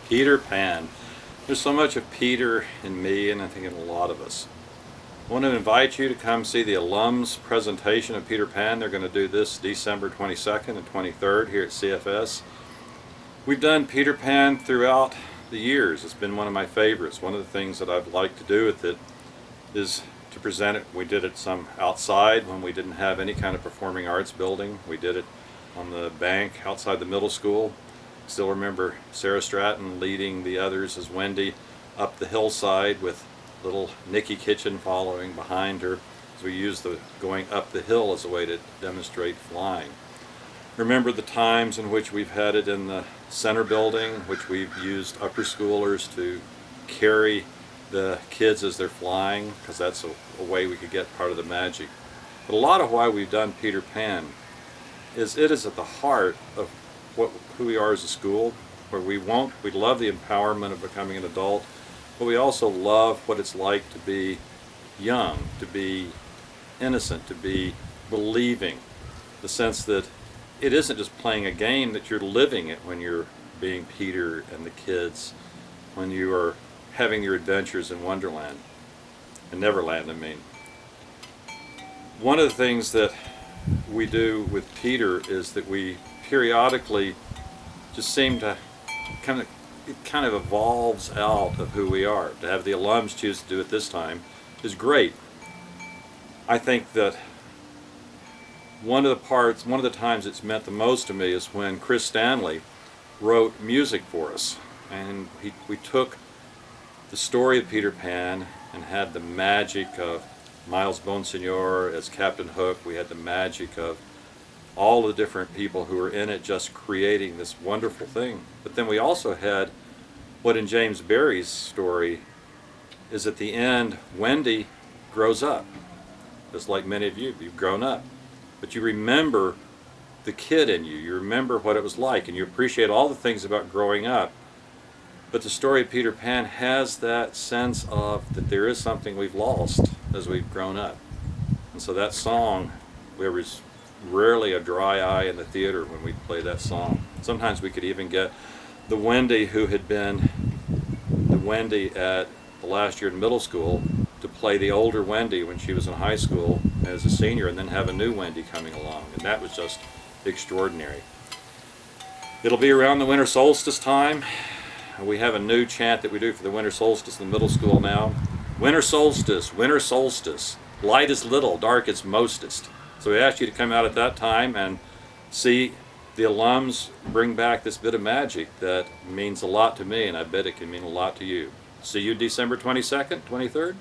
Peter Pan. There's so much of Peter in me, and I think in a lot of us. I want to invite you to come see the alums presentation of Peter Pan. They're going to do this December 22nd and 23rd here at CFS. We've done Peter Pan throughout the years. It's been one of my favorites. One of the things that I'd like to do with it is to present it. We did it some outside when we didn't have any kind of performing arts building. We did it on the bank outside the middle school. Still remember Sarah Stratton leading the others as Wendy up the hillside with little Nicky Kitchen following behind her, as we used the going up the hill as a way to demonstrate flying. Remember the times in which we've had it in the center building, which we've used upper schoolers to carry the kids as they're flying, because that's a way we could get part of the magic. But a lot of why we've done Peter Pan is it is at the heart of who we are as a school, where we love the empowerment of becoming an adult, but we also love what it's like to be young, to be innocent, to be believing. The sense that it isn't just playing a game, that you're living it when you're being Peter and the kids, when you are having your adventures in Wonderland, and Neverland, I mean. One of the things that we do with Peter is that we periodically just seem to it kind of evolves out of who we are. To have the alums choose to do it this time is great. I think that one of the times it's meant the most to me is when Chris Stanley wrote music for us, and we took the story of Peter Pan and had the magic of Miles Bonsignor as Captain Hook. We had the magic of all the different people who were in it just creating this wonderful thing. But then we also had what in James Barrie's story is at the end, Wendy grows up. Just like many of you, you've grown up. But you remember the kid in you. You remember what it was like, and you appreciate all the things about growing up. But the story of Peter Pan has that sense of that there is something we've lost as we've grown up. And so that song, there was rarely a dry eye in the theater when we played that song. Sometimes we could even get the Wendy who had been the Wendy at the last year in middle school to play the older Wendy when she was in high school as a senior, and then have a new Wendy coming along, and that was just extraordinary. It'll be around the winter solstice time. We have a new chant that we do for the winter solstice in the middle school now. Winter solstice, light is little, dark is mostest. So we ask you to come out at that time and see the alums bring back this bit of magic that means a lot to me, and I bet it can mean a lot to you. See you December 22nd, 23rd.